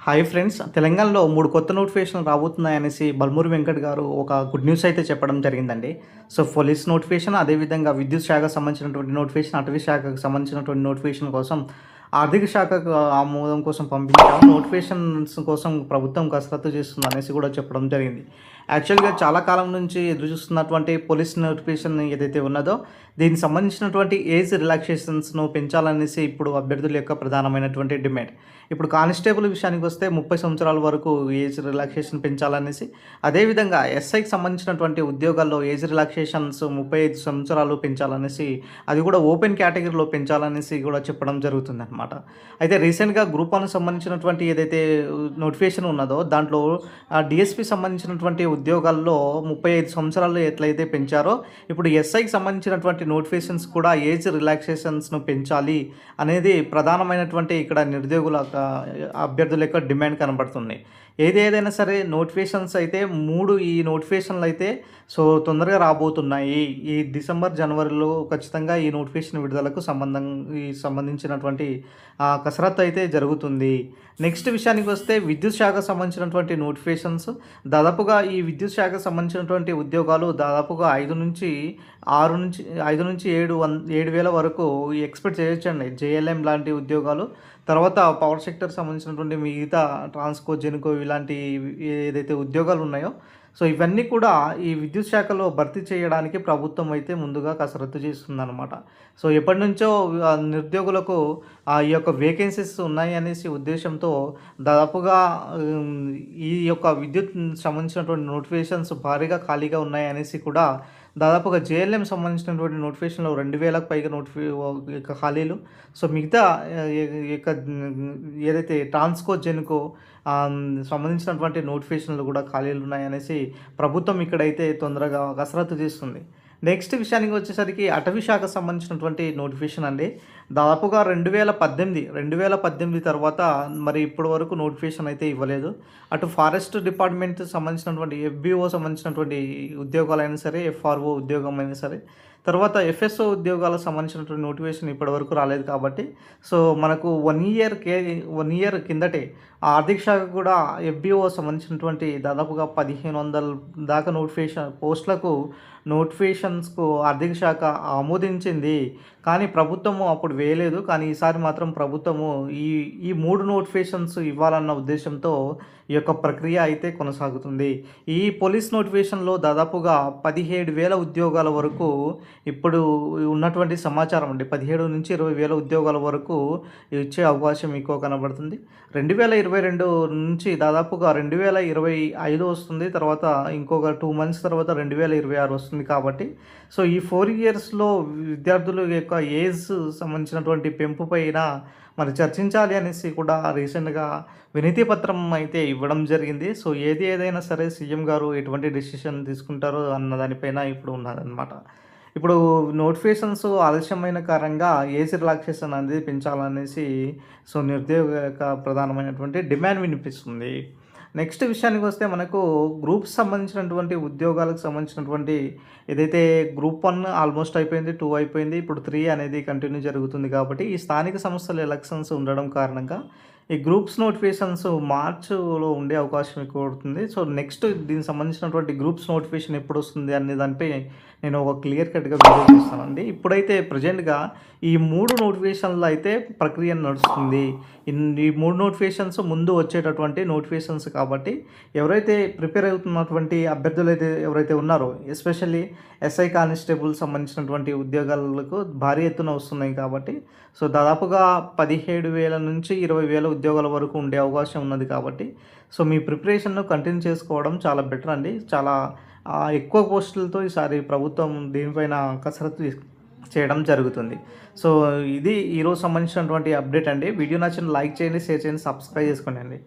Hi friends! తెలంగాణలో 3 కొత్త నోటిఫికేషన్‌లు రాబోతున్నాయనేసి బల్మూరి వెంకట్ గారు ఒక గుడ్ న్యూస్ అయితే చెప్పడం జరిగిందండి. సో, పోలీస్ నోటిఫికేషన్, అదేవిధంగా విద్యుత్ శాఖకు సంబంధించినటువంటి నోటిఫికేషన్, అటవీ శాఖకు సంబంధించినటువంటి నోటిఫికేషన్ కోసం ఆర్థిక శాఖకు ఆమోదం కోసం పంపించాము. నోటిఫికేషన్స్ కోసం ప్రభుత్వం కసరత్తు చేస్తుందనేసి కూడా చెప్పడం జరిగింది. యాక్చువల్‌గా చాలా కాలం నుంచి ఎదురుచూస్తున్నటువంటి పోలీస్ నోటిఫికేషన్ ఏదైతే ఉన్నదో, దీనికి సంబంధించినటువంటి ఏజ్ రిలాక్సేషన్స్‌ను పెంచాలనేసి ఇప్పుడు అభ్యర్థుల యొక్క ప్రధానమైనటువంటి డిమాండ్. ఇప్పుడు కానిస్టేబుల్ విషయానికి వస్తే 30 సంవత్సరాల వరకు ఏజ్ రిలాక్సేషన్ పెంచాలనేసి, అదేవిధంగా ఎస్ఐకి సంబంధించినటువంటి ఉద్యోగాల్లో ఏజ్ రిలాక్సేషన్స్ 35 సంవత్సరాలు పెంచాలనేసి, అది కూడా ఓపెన్ కేటగిరీలో పెంచాలనేసి కూడా చెప్పడం జరుగుతుందన్నమాట. అయితే రీసెంట్‌గా గ్రూప్ 1 సంబంధించినటువంటి ఏదైతే నోటిఫికేషన్ ఉన్నదో, దాంట్లో డీఎస్పీ సంబంధించినటువంటి ఉద్యోగాల్లో 35 సంవత్సరాలు ఎట్లయితే పెంచారో, ఇప్పుడు ఎస్ఐకి సంబంధించినటువంటి నోటిఫికేషన్స్ కూడా ఏజ్ రిలాక్సేషన్స్‌ను పెంచాలి అనేది ప్రధానమైనటువంటి ఇక్కడ నిరుద్యోగుల అభ్యర్థుల యొక్క డిమాండ్ కనబడుతుంది. ఏదైనా సరే నోటిఫికేషన్స్ అయితే 3 ఈ నోటిఫికేషన్లు అయితే సో తొందరగా రాబోతున్నాయి. ఈ డిసెంబర్, జనవరిలో ఖచ్చితంగా ఈ నోటిఫికేషన్ విడుదలకు సంబంధించినటువంటి కసరత్తు అయితే జరుగుతుంది. నెక్స్ట్ విషయానికి వస్తే విద్యుత్ శాఖకు సంబంధించినటువంటి నోటిఫికేషన్స్ దాదాపుగా ఈ విద్యుత్ శాఖకు సంబంధించినటువంటి ఉద్యోగాలు దాదాపుగా 5,000-7,000 వరకు ఎక్స్‌పెక్ట్ చేయొచ్చండి. జేఎల్ఎం లాంటి ఉద్యోగాలు, తర్వాత పవర్ సెక్టర్ సంబంధించినటువంటి మిగతా ట్రాన్స్‌కో, జెన్‌కో ఇలాంటి ఏదైతే ఉద్యోగాలు ఉన్నాయో, సో ఇవన్నీ కూడా ఈ విద్యుత్ శాఖలో భర్తీ చేయడానికి ప్రభుత్వం అయితే ముందుగా కసరత్తు చేస్తుందన్నమాట. సో ఎప్పటినుంచో నిరుద్యోగులకు ఈ యొక్క వేకెన్సీస్ ఉన్నాయి అనేసి ఉద్దేశంతో దాదాపుగా ఈ యొక్క విద్యుత్ సంబంధించినటువంటి నోటిఫికేషన్స్ భారీగా ఖాళీగా ఉన్నాయి అనేసి కూడా దాదాపుగా జేఎల్ఎం సంబంధించినటువంటి నోటిఫికేషన్‌లో 2,000కు పైగా ఖాళీలు. సో మిగతా ఇక ఏదైతే ట్రాన్స్‌కో, జెన్‌కో సంబంధించినటువంటి నోటిఫికేషన్‌లు కూడా ఖాళీలు ఉన్నాయనేసి ప్రభుత్వం ఇక్కడైతే తొందరగా కసరత్తు చేస్తుంది. నెక్స్ట్ విషయానికి వచ్చేసరికి అటవీ శాఖకు సంబంధించినటువంటి నోటిఫికేషన్ అండి. దాదాపుగా 2018 తర్వాత మరి ఇప్పటి వరకు నోటిఫికేషన్ అయితే ఇవ్వలేదు. అటు ఫారెస్ట్ డిపార్ట్మెంట్ సంబంధించినటువంటి ఎఫ్‌బీఓ సంబంధించినటువంటి ఉద్యోగాలైనా సరే, ఎఫ్ఆర్ఓ ఉద్యోగం అయినా సరే, తర్వాత ఎఫ్ఎస్ఓ ఉద్యోగాలకు సంబంధించినటువంటి నోటిఫికేషన్ ఇప్పటివరకు రాలేదు కాబట్టి, సో మనకు 1 ఇయర్ కిందటే ఆర్థిక శాఖ కూడా ఎఫ్‌బీఓ సంబంధించినటువంటి దాదాపుగా 1,500 దాకా నోటిఫికేషన్స్‌కు ఆర్థిక శాఖ ఆమోదించింది. కానీ ప్రభుత్వము అప్పుడు వేయలేదు. కానీ ఈసారి మాత్రం ప్రభుత్వము ఈ 3 నోటిఫికేషన్స్ ఇవ్వాలన్న ఉద్దేశంతో ఈ యొక్క ప్రక్రియ అయితే కొనసాగుతుంది. ఈ పోలీస్ నోటిఫికేషన్‌లో దాదాపుగా 17,000 ఉద్యోగాల వరకు ఇప్పుడు ఉన్నటువంటి సమాచారం అండి. 17,000-20,000 ఉద్యోగాల వరకు ఇచ్చే అవకాశం ఎక్కువ కనబడుతుంది. 2022 నుంచి దాదాపుగా 2025 వస్తుంది. తర్వాత ఇంకొక 2 మంత్స్ తర్వాత 2026 వస్తుంది కాబట్టి, సో ఈ 4 ఇయర్స్‌లో విద్యార్థుల యొక్క ఏజ్ సంబంధించినటువంటి పెంపు పైన మరి చర్చించాలి అనేసి కూడా రీసెంట్‌గా వినతి పత్రం అయితే ఇవ్వడం జరిగింది. సో ఏదైనా సరే సీఎం గారు ఎటువంటి డెసిషన్ తీసుకుంటారో అన్న దానిపైన ఇప్పుడు ఉన్నదన్నమాట. ఇప్పుడు నోటిఫికేషన్స్ ఆలస్యమైన కారణంగా ఏజ్ రిలాక్సేషన్ అనేది పెంచాలనేసి సో నిరుద్యోగ యొక్క ప్రధానమైనటువంటి డిమాండ్ వినిపిస్తుంది. నెక్స్ట్ విషయానికి వస్తే మనకు గ్రూప్స్ సంబంధించినటువంటి ఉద్యోగాలకు సంబంధించినటువంటి ఏదైతే గ్రూప్ 1 ఆల్మోస్ట్ అయిపోయింది, 2 అయిపోయింది, ఇప్పుడు 3 అనేది కంటిన్యూ జరుగుతుంది కాబట్టి ఈ స్థానిక సంస్థల ఎలక్షన్స్ ఉండడం కారణంగా ఈ గ్రూప్స్ నోటిఫికేషన్స్ మార్చ్‌లో ఉండే అవకాశం ఎక్కువ ఉంటుంది. సో నెక్స్ట్ దీనికి సంబంధించినటువంటి గ్రూప్స్ నోటిఫికేషన్ ఎప్పుడు వస్తుంది అనే దానిపై నేను ఒక క్లియర్ కట్‌గా వీడియో చేస్తానండి. ఇప్పుడైతే ప్రెజెంట్‌గా ఈ 3 నోటిఫికేషన్‌లో అయితే ప్రక్రియ నడుస్తుంది. ఈ 3 నోటిఫికేషన్స్ ముందు వచ్చేటటువంటి నోటిఫికేషన్స్ కాబట్టి ఎవరైతే ప్రిపేర్ అవుతున్నటువంటి అభ్యర్థులు ఎవరైతే ఉన్నారో, ఎస్పెషల్లీ ఎస్ఐ కానిస్టేబుల్ సంబంధించినటువంటి ఉద్యోగాలకు భారీ ఎత్తున వస్తున్నాయి కాబట్టి, సో దాదాపుగా 17,000-20,000 ఉద్యోగాల వరకు ఉండే అవకాశం ఉన్నది కాబట్టి, సో మీ ప్రిపరేషన్‌ను కంటిన్యూ చేసుకోవడం చాలా బెటర్ అండి. చాలా ఎక్కువ పోస్టులతో ఈసారి ప్రభుత్వం దీనిపైన కసరత్తు చేయడం జరుగుతుంది. సో ఇది ఈరోజు సంబంధించినటువంటి అప్డేట్ అండి. వీడియో నచ్చిన లైక్ చేయండి, షేర్ చేయండి, సబ్స్క్రైబ్ చేసుకోండి అండి.